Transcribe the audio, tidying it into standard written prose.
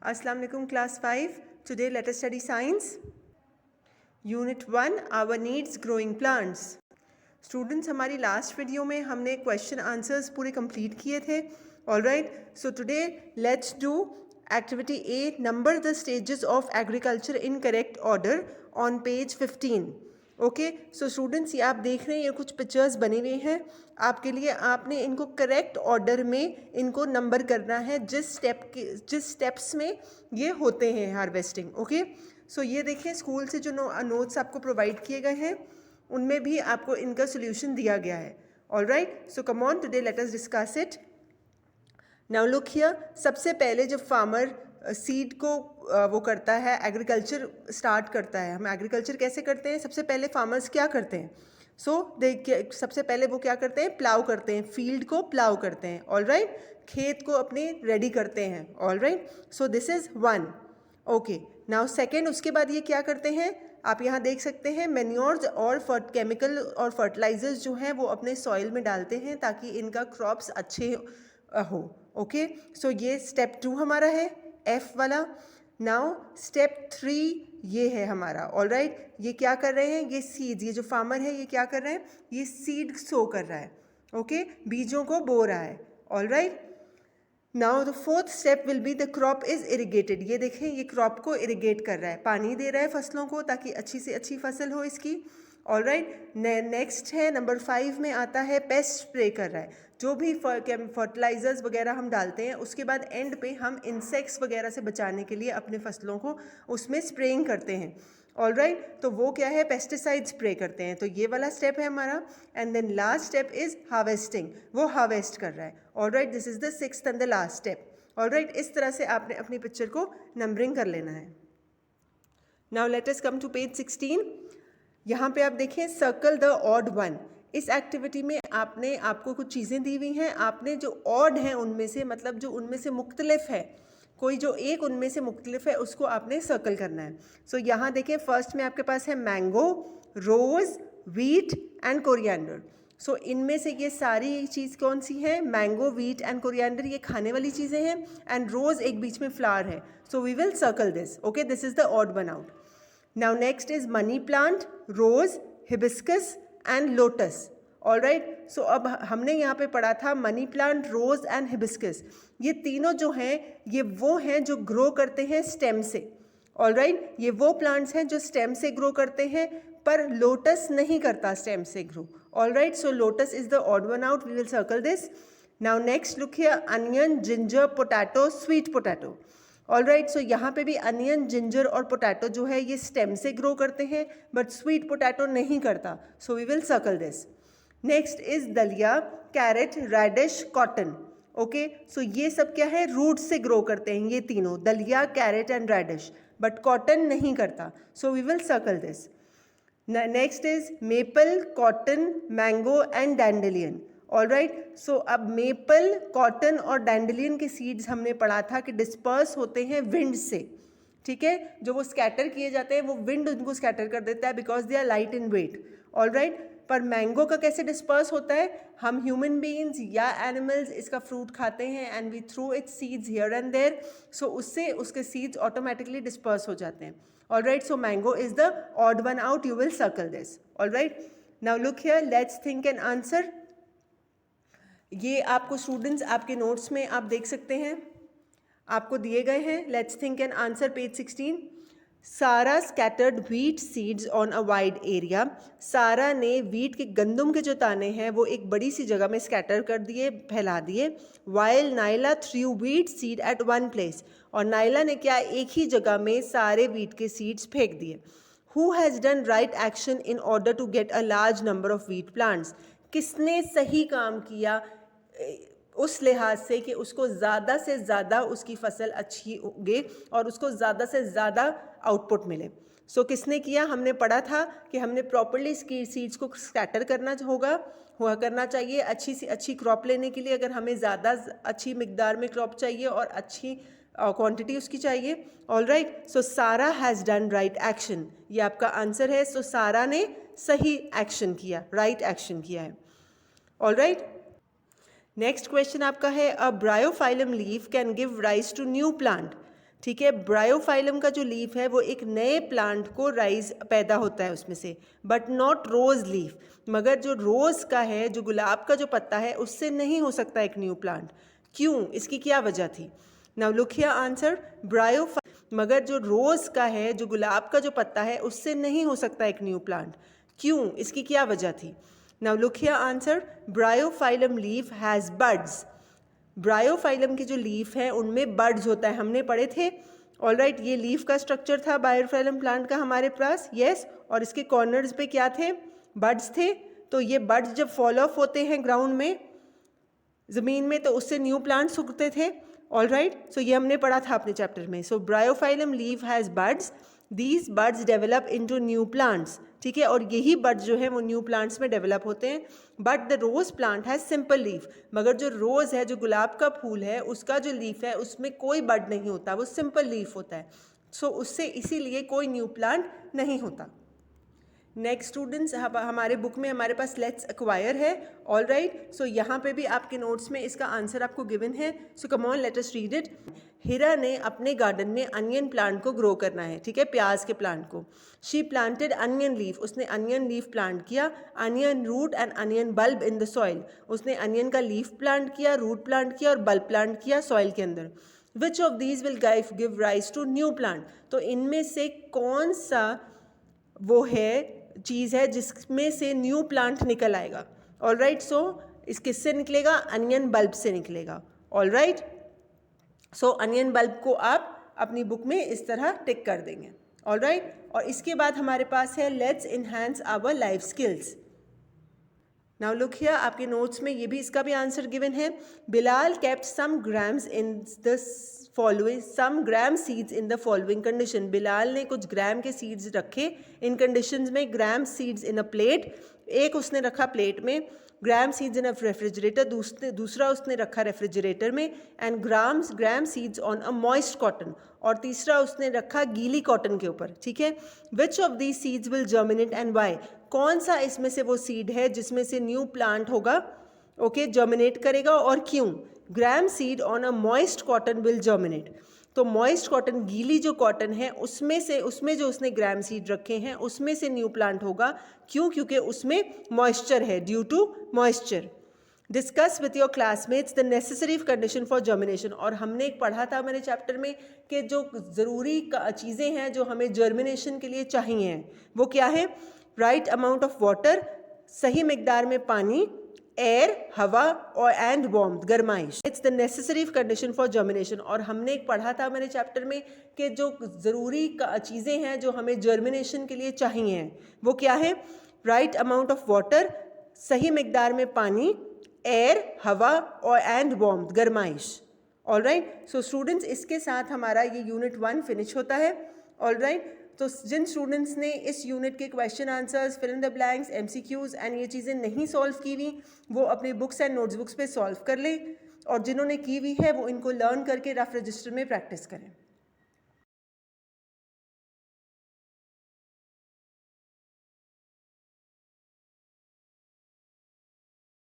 Assalamu alaikum class 5. Today let us study science. Unit 1 Our needs growing plants. Students, हमारी last video में हमने question answers पूरे complete किए थे. Alright, so today let's do activity A. Number the stages of agriculture in correct order on page 15. Okay, so students, ये आप देख रहे हैं, ये कुछ पिक्चर्स बने हुए हैं आपके लिए. आपने इनको करेक्ट ऑर्डर में इनको नंबर करना है जिस स्टेप्स में ये होते हैं हार्वेस्टिंग. ओके, सो ये देखें, स्कूल से जो नोट्स आपको प्रोवाइड किए गए हैं उनमें भी आपको इनका सोल्यूशन दिया गया है. Alright, so come on, today let us discuss it. Now look here. सबसे पहले जब फार्मर सीड को वो करता है, एग्रीकल्चर स्टार्ट करता है. हम एग्रीकल्चर कैसे करते हैं? सबसे पहले फार्मर्स क्या करते हैं? सबसे पहले वो क्या करते हैं? प्लाउ करते हैं, फील्ड को प्लाउ करते हैं. ऑलराइट, खेत को अपने रेडी करते हैं. Alright, so this is one. Okay, now second, उसके बाद ये क्या करते हैं? आप यहाँ देख सकते हैं, मैन्योर्स और केमिकल और फर्टिलाइजर्स जो हैं वो अपने सॉइल में डालते हैं ताकि इनका क्रॉप्स अच्छे हो. ओके, सो ये स्टेप 2 हमारा है, F वाला. नाउ स्टेप 3 ये है हमारा. ऑलराइट, ये क्या कर रहे हैं? ये सीड, ये जो फार्मर है ये क्या कर रहे हैं? ये सीड सो कर रहा है. ओके, बीजों को बो रहा है. Alright, now the fourth step will be the crop is irrigated. ये देखें, ये क्रॉप को इरिगेट कर रहा है, पानी दे रहा है फसलों को ताकि अच्छी से अच्छी फसल हो इसकी. ऑलराइट, नेक्स्ट है नंबर 5 में आता है पेस्ट स्प्रे कर रहा है. जो भी फर्टिलाइजर्स वगैरह हम डालते हैं उसके बाद एंड पे हम इंसेक्ट्स वगैरह से बचाने के लिए अपने फसलों को उसमें स्प्रेइंग करते हैं. ऑलराइट, तो वो क्या है? पेस्टिसाइड स्प्रे करते हैं. तो ये वाला स्टेप है हमारा. And then last step is harvesting, वो हार्वेस्ट कर रहा है. Alright, this is the sixth and the last step. Alright, इस तरह से आपने अपनी पिक्चर को नंबरिंग कर लेना है. Now let us come to page 16. यहाँ पे आप देखें, सर्कल द ऑड वन. इस एक्टिविटी में आपको कुछ चीज़ें दी हुई हैं. आपने जो ऑड हैं उनमें से, मतलब जो उनमें से मुख्तलिफ है, कोई जो एक उनमें से मुख्तलिफ है उसको आपने सर्कल करना है. सो यहाँ देखें, फर्स्ट में आपके पास है mango, rose, wheat and coriander. So इनमें से ये सारी चीज़ कौन सी है? मैंगो, वीट एंड कोरिएंडर, ये खाने वाली चीज़ें हैं. एंड रोज़ एक बीच में फ्लावर है. So we will circle this. Okay, this is the odd one out. Now next is money plant, rose, hibiscus and lotus. Alright, so अब हमने यहाँ पे पढ़ा था money plant, rose and hibiscus. ये तीनों जो हैं ये वो हैं जो ग्रो करते हैं स्टेम से. ऑलराइट, ये वो प्लांट्स हैं जो स्टेम से ग्रो करते हैं, पर लोटस नहीं करता स्टेम से grow. Alright, so lotus is the odd one out. We will circle this. Now next look here, onion, ginger, potato, sweet potato. Alright, so यहाँ पे भी अनियन, जिंजर और पोटैटो जो है ये स्टेम से ग्रो करते हैं, बट स्वीट पोटैटो नहीं करता. So we will circle this. Next is dahlia, carrot, radish, cotton. Okay, so ये सब क्या है? रूट से ग्रो करते हैं ये तीनों, dahlia, carrot and radish, but cotton नहीं करता. So we will circle this. Next is maple, cotton, mango and dandelion. Alright, so अब मेपल, कॉटन और डैंडेलियन के सीड्स हमने पढ़ा था कि डिस्पर्स होते हैं विंड से. ठीक है, जो वो स्कैटर किए जाते हैं वो विंड उनको स्कैटर कर देता है because they are light in weight. Alright, पर मैंगो का कैसे डिस्पर्स होता है? हम ह्यूमन बीइंग्स या एनिमल्स इसका फ्रूट खाते हैं and we throw its seeds here and there. So उससे उसके सीड्स ऑटोमेटिकली डिस्पर्स हो जाते हैं. Alright, so mango is the odd one out. You will circle this. Alright, now look here, let's think an answer. ये आपको students आपके notes में आप देख सकते हैं, आपको दिए गए हैं. Let's think an answer, page 16. सारा scattered wheat seeds on a wide area. सारा ने व्हीट के गंदम के जो दाने हैं वो एक बड़ी सी जगह में स्कैटर कर दिए, फैला दिए. While Naila threw wheat seed at one place. और नाइला ने क्या? एक ही जगह में सारे व्हीट के सीड्स फेंक दिए. Who has done right action in order to get a large number of wheat plants. किसने सही काम किया उस लिहाज से कि उसको ज़्यादा से ज़्यादा उसकी फसल अच्छी उगे और उसको ज़्यादा से ज़्यादा आउटपुट मिले. सो किसने किया? हमने पढ़ा था कि हमने प्रॉपर्ली सीड्स को स्कैटर करना चाहिए अच्छी सी अच्छी क्रॉप लेने के लिए. अगर हमें ज़्यादा अच्छी मिकदार में क्रॉप चाहिए और अच्छी क्वांटिटी उसकी चाहिए. ऑलराइट, सो सारा हैज़ डन राइट एक्शन. ये आपका आंसर है. सो सारा ने सही एक्शन किया, राइट एक्शन किया है. ऑलराइट, नेक्स्ट क्वेश्चन आपका है, a bryophyllum leaf can give rise to new plant. ठीक है। ब्रायोफाइलम का जो लीफ है वो एक नए प्लांट को राइज पैदा होता है उसमें से, बट नॉट रोज लीफ, मगर जो रोज का है, जो गुलाब का जो पत्ता है, उससे नहीं हो सकता एक न्यू प्लांट। क्यों? इसकी क्या वजह थी? Now look here answer. मगर जो रोज का है, जो गुलाब का जो पत्ता है, उससे नहीं हो सकता एक न्यू प्लांट। क्यों? इसकी क्या वजह थी? Now look here answer. Bryophyllum leaf has buds. Bryophyllum की जो लीफ है उनमें बड्स होता है, हमने पढ़े थे। ऑलराइट, ये लीफ का स्ट्रक्चर था ब्रायोफाइलम प्लांट का हमारे पास, यस। और इसके कॉर्नर्स पे क्या थे? बड्स थे। तो ये बड्स जब फॉल ऑफ होते हैं ग्राउंड में, ज़मीन में, तो उससे न्यू प्लांट्स उगते थे। ऑलराइट, सो ये हमने पढ़ा था अपने चैप्टर में। So bryophyllum leaf has buds, these buds develop into new plants. ठीक है, और यही बड्स जो है वो न्यू प्लांट्स में डेवलप होते हैं। But the rose plant has simple leaf, मगर जो रोज़ है, जो गुलाब का फूल है, उसका जो लीफ है उसमें कोई बड नहीं होता, वो सिंपल लीफ होता है। सो उससे इसीलिए कोई न्यू प्लांट नहीं होता। नेक्स्ट स्टूडेंट्स, हमारे बुक में हमारे पास लेट्स एक्वायर है। ऑल राइट, सो यहाँ पे भी आपके नोट्स में इसका आंसर आपको गिवन है। So come on let us read it. Hira ने अपने गार्डन में अनियन प्लांट को ग्रो करना है, ठीक है, प्याज के प्लांट को। शी प्लांटेड अनियन लीफ, उसने अनियन लीफ प्लांट किया। Onion root and onion bulb in the soil, उसने अनियन का लीफ प्लांट किया, रूट प्लांट किया और बल्ब प्लांट किया सॉइल के अंदर। Which of these will give rise to new plant, तो इनमें से कौन सा वो है चीज़ है जिसमें से न्यू प्लांट निकल आएगा। ऑल राइट, सो इस किससे निकलेगा? अनियन बल्ब से निकलेगा। ऑल राइट, सो अनियन बल्ब को आप अपनी बुक में इस तरह टिक कर देंगे। ऑल राइट, और इसके बाद हमारे पास है let's enhance our life skills. Now look here, आपके नोट्स में ये भी, इसका भी आंसर गिवन है। Bilal kept some grams in the following, some gram seeds in the following condition. Bilal ने कुछ ग्राम के सीड्स रखे इन कंडीशंस में। ग्राम सीड्स इन अ प्लेट, एक उसने रखा प्लेट में। ग्राम सीड्स इन अ रेफ्रिजरेटर, दूसरा उसने रखा रेफ्रिजरेटर में। And gram seeds on a moist cotton, और तीसरा उसने रखा गीली कॉटन के ऊपर। ठीक है, which of these seeds will germinate and why, कौन सा इसमें से वो सीड है जिसमें से न्यू प्लांट होगा, ओके, जर्मिनेट करेगा, और क्यों? Gram seed on a moist cotton will germinate, तो मॉइस्ट कॉटन, गीली जो कॉटन है उसमें जो उसने ग्राम सीड रखे हैं उसमें से न्यू प्लांट होगा। क्यों? क्योंकि उसमें मॉइस्चर है, due to moisture. Discuss with your classmates the necessary condition for germination, और हमने एक पढ़ा था मेरे चैप्टर में कि जो ज़रूरी चीज़ें हैं जो हमें जर्मिनेशन के लिए चाहिए वो क्या है? राइट अमाउंट ऑफ वाटर, सही मिकदार में पानी, एयर, हवा, और एंड वार्मथ, गर्माइश। It's the necessary condition for germination, और हमने एक पढ़ा था मेरे चैप्टर में कि जो ज़रूरी चीज़ें हैं जो हमें जर्मिनेशन के लिए चाहिए वो क्या है? राइट अमाउंट ऑफ वाटर, सही मिकदार में पानी, एयर, हवा, और एंड वार्मथ, गर्माइश। ऑल राइट, सो स्टूडेंट्स, इसके साथ हमारा ये यूनिट 1 फिनिश होता है। ऑल राइट, तो जिन स्टूडेंट्स ने इस यूनिट के question answers, fill in the blanks, MCQs and ये चीज़ें नहीं सॉल्व की हुई, वो अपने बुक्स एंड नोट्सबुक्स पे सॉल्व कर लें, और जिन्होंने की हुई है वो इनको लर्न करके रफ रजिस्टर में प्रैक्टिस करें।